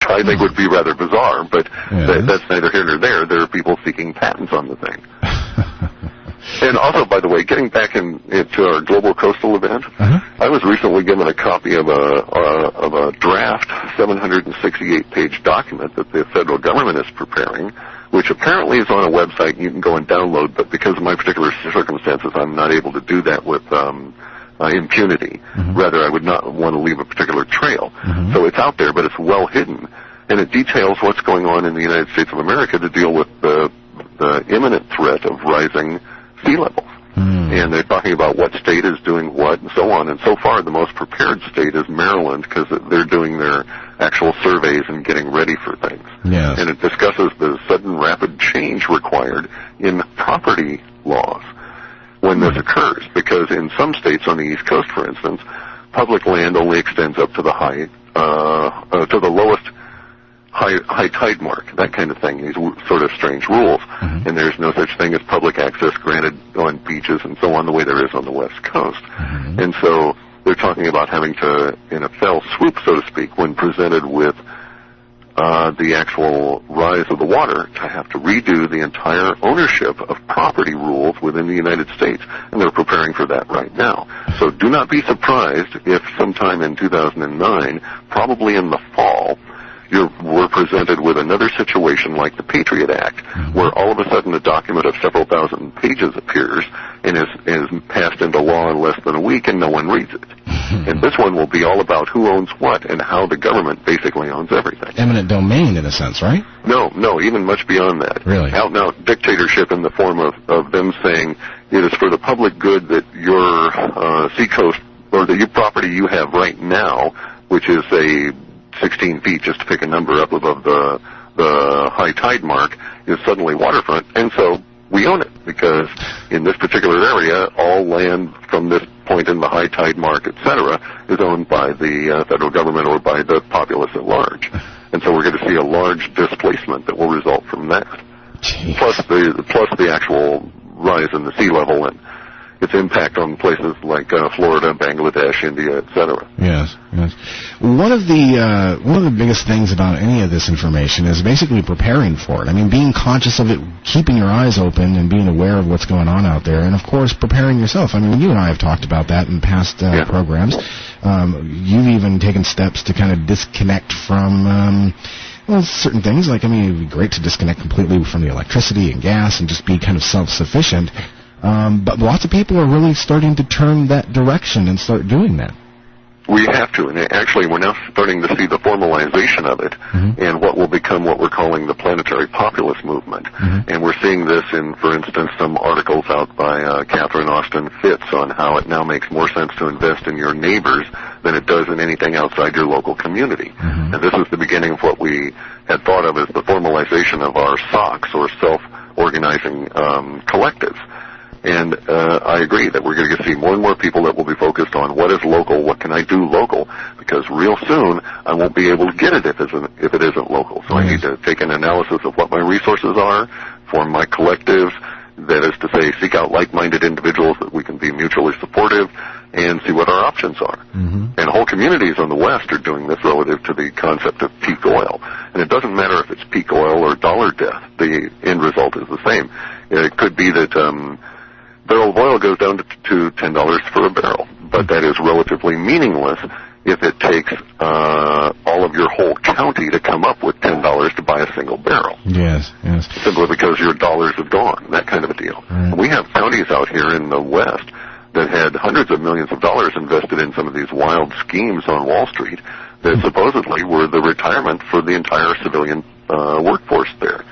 I think would be rather bizarre, but that's neither here nor there. There are people seeking patents on the thing. And also, by the way, getting back into our global coastal event, I was recently given a copy of a draft 768-page document that the federal government is preparing, which apparently is on a website you can go and download, but because of my particular circumstances, I'm not able to do that with impunity. Rather, I would not want to leave a particular trail. So it's out there, but it's well hidden, and it details what's going on in the United States of America to deal with the imminent threat of rising sea levels. And they're talking about what state is doing what and so on. And so far, the most prepared state is Maryland, because they're doing their actual surveys and getting ready for things. Yes. And it discusses the sudden rapid change required in property laws when this occurs, because in some states on the East Coast, for instance, public land only extends up to the to the lowest high tide mark, that kind of thing, these sort of strange rules. And there's no such thing as public access granted on beaches and so on the way there is on the West Coast. And so they're talking about having to, in a fell swoop, so to speak, when presented with the actual rise of the water, to have to redo the entire ownership of property rules within the United States. And they're preparing for that right now. So do not be surprised if sometime in 2009, probably in the fall, we're presented with another situation like the Patriot Act, where all of a sudden a document of several thousand pages appears and is passed into law in less than a week, and no one reads it. And this one will be all about who owns what and how the government basically owns everything. Eminent domain, in a sense, right? No, even much beyond that. Really? Out-and-out dictatorship in the form of them saying it is for the public good that your seacoast, or the property you have right now, which is a 16 feet, just to pick a number up above the high tide mark, is suddenly waterfront, and so we own it, because in this particular area, all land from this point in the high tide mark, etc., is owned by the federal government or by the populace at large. And so we're going to see a large displacement that will result from that. Jeez. Plus the actual rise in the sea level and its impact on places like Florida, Bangladesh, India, etc. Yes. One of the biggest things about any of this information is basically preparing for it. I mean, being conscious of it, keeping your eyes open, and being aware of what's going on out there, and of course, preparing yourself. I mean, you and I have talked about that in past programs. You've even taken steps to kind of disconnect from certain things. Like, I mean, it'd be great to disconnect completely from the electricity and gas and just be kind of self-sufficient. But lots of people are really starting to turn that direction and start doing that. We have to, and actually we're now starting to see the formalization of it, and what will become what we're calling the planetary populace movement. And we're seeing this in, for instance, some articles out by Catherine Austin Fitz on how it now makes more sense to invest in your neighbors than it does in anything outside your local community. And this is the beginning of what we had thought of as the formalization of our SOCs, or self-organizing collectives. And I agree that we're going to see more and more people that will be focused on what is local, what can I do local, because real soon I won't be able to get it if it isn't local. So I need to take an analysis of what my resources are, form my collectives, that is to say, seek out like-minded individuals that we can be mutually supportive, and see what our options are. And whole communities on the West are doing this relative to the concept of peak oil. And it doesn't matter if it's peak oil or dollar death. The end result is the same. It could be that barrel of oil goes down to $10 for a barrel, but that is relatively meaningless if it takes all of your whole county to come up with $10 to buy a single barrel. Yes. Simply because your dollars have gone, that kind of a deal. We have counties out here in the West that had hundreds of millions of dollars invested in some of these wild schemes on Wall Street that supposedly were the retirement for the entire civilian workforce there.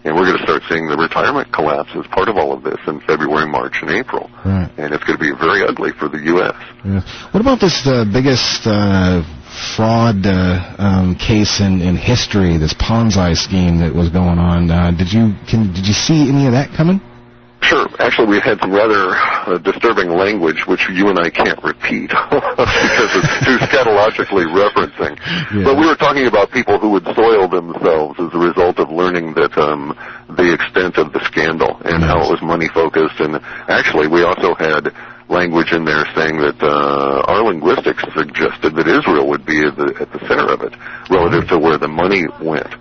And we're going to start seeing the retirement collapse as part of all of this in February, March, and April. And it's going to be very ugly for the U.S. What about this biggest fraud case in history, this Ponzi scheme that was going on? Did you see any of that coming? Sure. Actually, we had some rather disturbing language, which you and I can't repeat because it's too scatologically referencing. But we were talking about people who would soil themselves as a result of learning that the extent of the scandal and how it was money-focused. And actually, we also had language in there saying that our linguistics suggested that Israel would be at the center of it, relative relative to where the money went.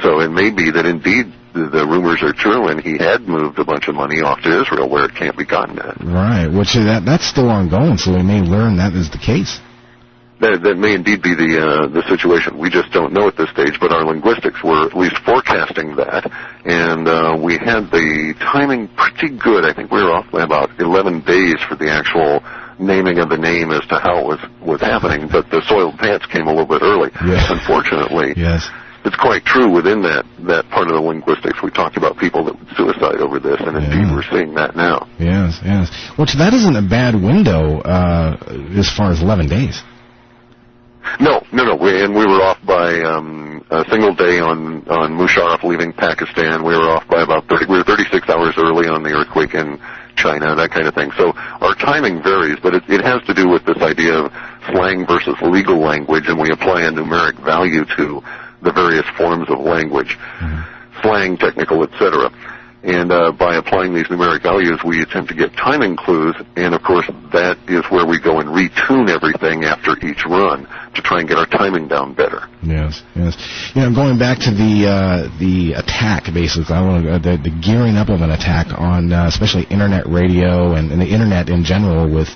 So it may be that indeed the rumors are true, and he had moved a bunch of money off to Israel where it can't be gotten at. Right, which that's still ongoing, so we may learn that is the case. That may indeed be the situation. We just don't know at this stage, but our linguistics were at least forecasting that, and we had the timing pretty good. I think we were off by about 11 days for the actual naming of the name as to how it was happening, but the soiled pants came a little bit early, unfortunately. Yes. It's quite true within that part of the linguistics. We talked about people that would suicide over this, and indeed we're seeing that now. Yes. Which that isn't a bad window as far as 11 days. No. We were off by a single day on Musharraf leaving Pakistan. We were off by about 36 hours early on the earthquake in China, that kind of thing. So our timing varies, but it has to do with this idea of slang versus legal language, and we apply a numeric value to the various forms of language, slang, technical, etc. And by applying these numeric values, we attempt to get timing clues, and of course that is where we go and retune everything after each run to try and get our timing down better. Yes. Going back to the attack, basically, the gearing up of an attack on especially internet radio and the internet in general with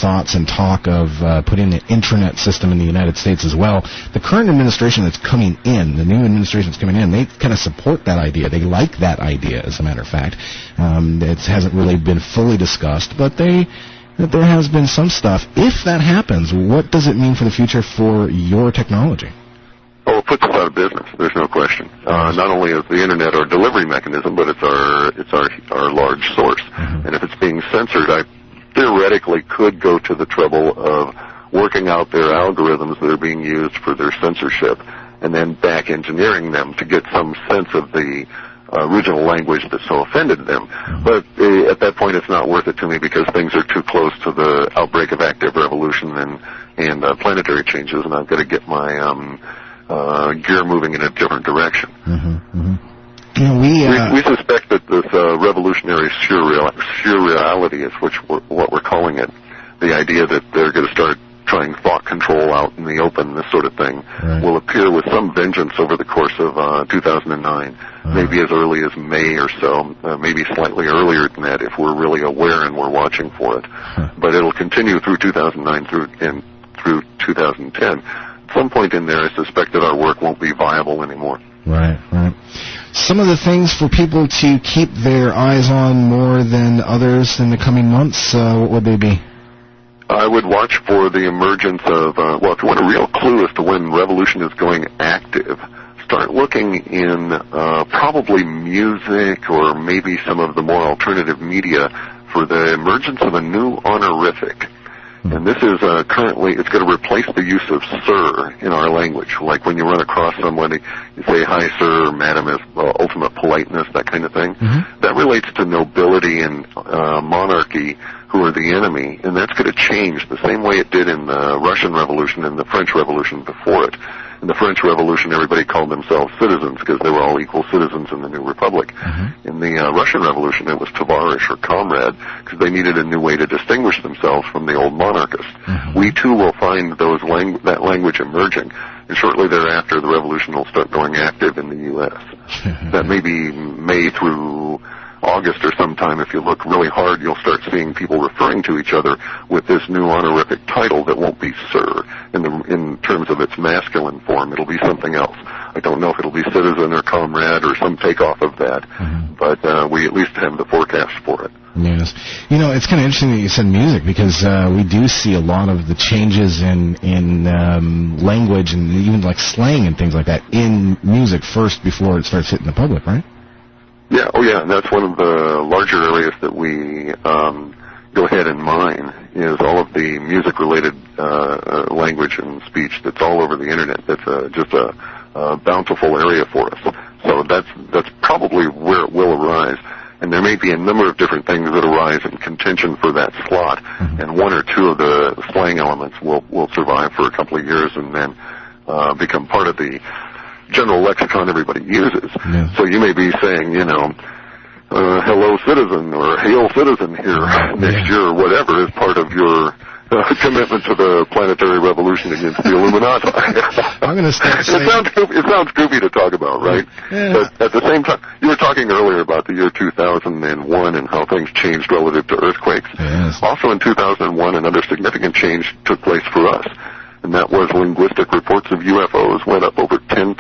thoughts and talk of putting an intranet system in the United States as well. The current administration that's coming in, the new administration that's coming in, they kind of support that idea. They like that idea, as a matter of fact. It hasn't really been fully discussed, but there has been some stuff. If that happens, what does it mean for the future for your technology? Well, it puts us out of business. There's no question. Not only is the internet our delivery mechanism, but it's our large source. And if it's being censored, I theoretically could go to the trouble of working out their algorithms that are being used for their censorship and then back engineering them to get some sense of the original language that so offended them. But at that point it's not worth it to me because things are too close to the outbreak of active revolution and planetary changes, and I've got to get my gear moving in a different direction. We suspect that this revolutionary surreality is what we're calling it, the idea that they're going to start trying thought control out in the open, this sort of thing, will appear with some vengeance over the course of 2009, maybe as early as May or so, maybe slightly earlier than that if we're really aware and we're watching for it. But it'll continue through 2009 through 2010. At some point in there, I suspect that our work won't be viable anymore. Right. Some of the things for people to keep their eyes on more than others in the coming months, what would they be? I would watch for the emergence of, if you want a real clue as to when revolution is going active, start looking in probably music or maybe some of the more alternative media for the emergence of a new honorific. And this is currently, it's going to replace the use of sir in our language. Like when you run across somebody, you say, hi, sir, or madam is ultimate politeness, that kind of thing. That relates to nobility and monarchy who are the enemy, and that's going to change the same way it did in the Russian Revolution and the French Revolution before it. In the French Revolution, everybody called themselves citizens because they were all equal citizens in the new republic. In the Russian Revolution, it was tovarish or comrade because they needed a new way to distinguish themselves from the old monarchists. We too will find that language emerging, and shortly thereafter, the revolution will start going active in the U.S. That may be May through August or sometime. If you look really hard, you'll start seeing people referring to each other with this new honorific title that won't be sir in terms of its masculine form. It'll be something else. I don't know if it'll be citizen or comrade or some takeoff of that, but we at least have the forecast for it. Yes. It's kind of interesting that you said music because we do see a lot of the changes in language and even like slang and things like that in music first before it starts hitting the public, right? Yeah, and that's one of the larger areas that we go ahead and mine is all of the music-related language and speech that's all over the internet. That's just a bountiful area for us. So that's probably where it will arise. And there may be a number of different things that arise in contention for that slot, and one or two of the slang elements will survive for a couple of years and then become part of the general lexicon everybody uses. So you may be saying, hello citizen or hail citizen here next year or whatever is part of your commitment to the planetary revolution against the Illuminati. I'm going to start saying... It sounds goofy to talk about, right? Yeah. But at the same time, you were talking earlier about the year 2001 and how things changed relative to earthquakes. Yes. Also in 2001, another significant change took place for us, and that was linguistic reports of UFOs went up over 10,000%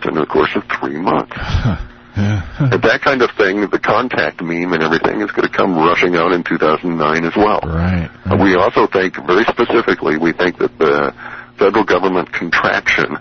in the course of 3 months. And that kind of thing, the contact meme and everything, is going to come rushing out in 2009 as well. Right. We also think, very specifically, we think that the federal government contraction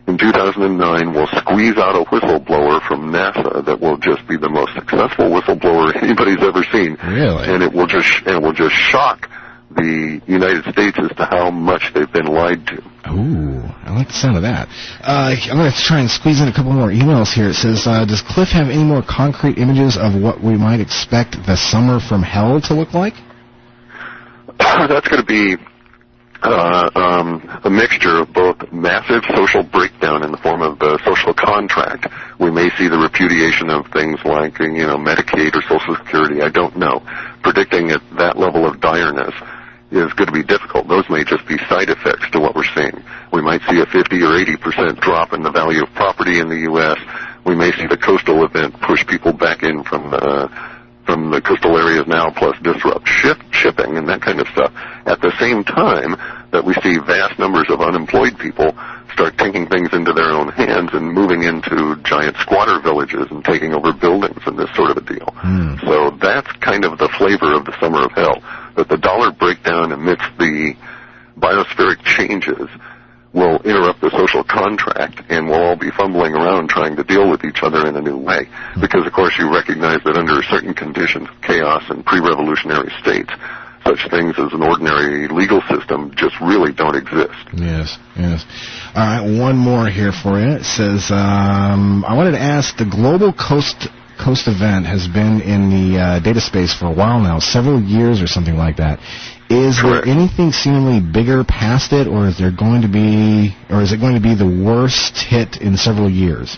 in 2009 will squeeze out a whistleblower from NASA that will just be the most successful whistleblower anybody's ever seen. Really? And it will just shock the United States as to how much they've been lied to. Ooh, I like the sound of that. I'm going to try and squeeze in a couple more emails here. It says, does Clif have any more concrete images of what we might expect the summer from hell to look like? That's going to be a mixture of both massive social breakdown in the form of the social contract. We may see the repudiation of things like, Medicaid or Social Security. I don't know. Predicting at that level of direness is going to be difficult. Those may just be side effects to what we're seeing. We might see a 50 or 80% drop in the value of property in the U.S. We may see the coastal event push people back in from the coastal areas now, plus disrupt shipping and that kind of stuff. At the same time that we see vast numbers of unemployed people start taking things into their own hands and moving into giant squatter villages and taking over buildings and this sort of a deal. So that's kind of the flavor of the summer of hell, that the dollar breakdown amidst the biospheric changes will interrupt the social contract, and we'll all be fumbling around trying to deal with each other in a new way. Because, of course, you recognize that under certain conditions of chaos and pre-revolutionary states, such things as an ordinary legal system just really don't exist. Yes. All right, one more here for you. It says, I wanted to ask, the Global Coast event has been in the data space for a while now, several years or something like that. Is there anything seemingly bigger past it, or is it going to be the worst hit in several years?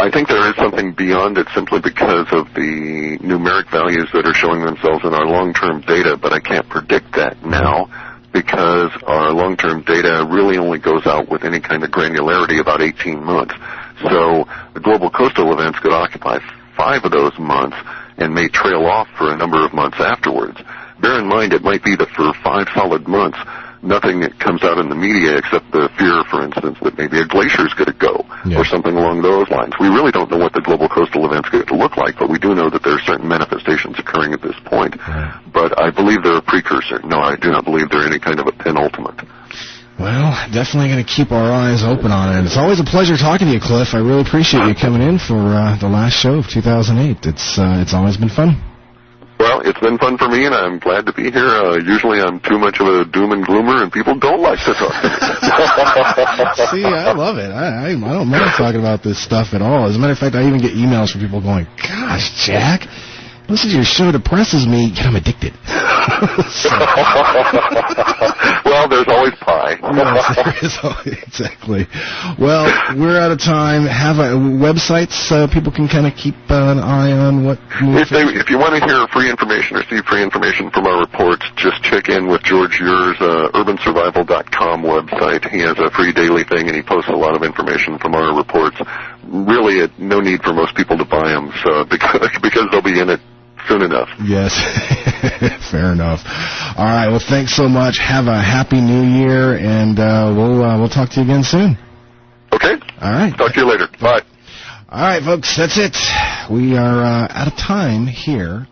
I think there is something beyond it simply because of the numeric values that are showing themselves in our long-term data, but I can't predict that now because our long-term data really only goes out with any kind of granularity about 18 months. So the global coastal events could occupy 5 of those months and may trail off for a number of months afterwards. Bear in mind, it might be that for 5 solid months, nothing comes out in the media except the fear, for instance, that maybe a glacier is going to go or something along those lines. We really don't know what the global coastal event's going to look like, but we do know that there are certain manifestations occurring at this point. But I believe they're a precursor. No, I do not believe they're any kind of a penultimate. Well, definitely going to keep our eyes open on it. It's always a pleasure talking to you, Clif. I really appreciate you coming in for the last show of 2008. It's always been fun. Well, it's been fun for me, and I'm glad to be here. Usually I'm too much of a doom and gloomer, and people don't like to talk to me. See, I love it. I don't mind talking about this stuff at all. As a matter of fact, I even get emails from people going, gosh, Jack, listen to your show depresses me, yet I'm addicted. Well, there's always pie. Yes, there is always, exactly. Well, we're out of time. Have websites people can kind of keep an eye on what... If you want to hear free information or see free information from our reports, just check in with George Ure's urbansurvival.com website. He has a free daily thing, and he posts a lot of information from our reports. Really, no need for most people to buy them, so because they'll be in it soon enough. Yes, fair enough. All right, well, thanks so much. Have a happy New Year, and we'll talk to you again soon. Okay. All right. Talk to you later. Bye. All right, folks, that's it. We are out of time here.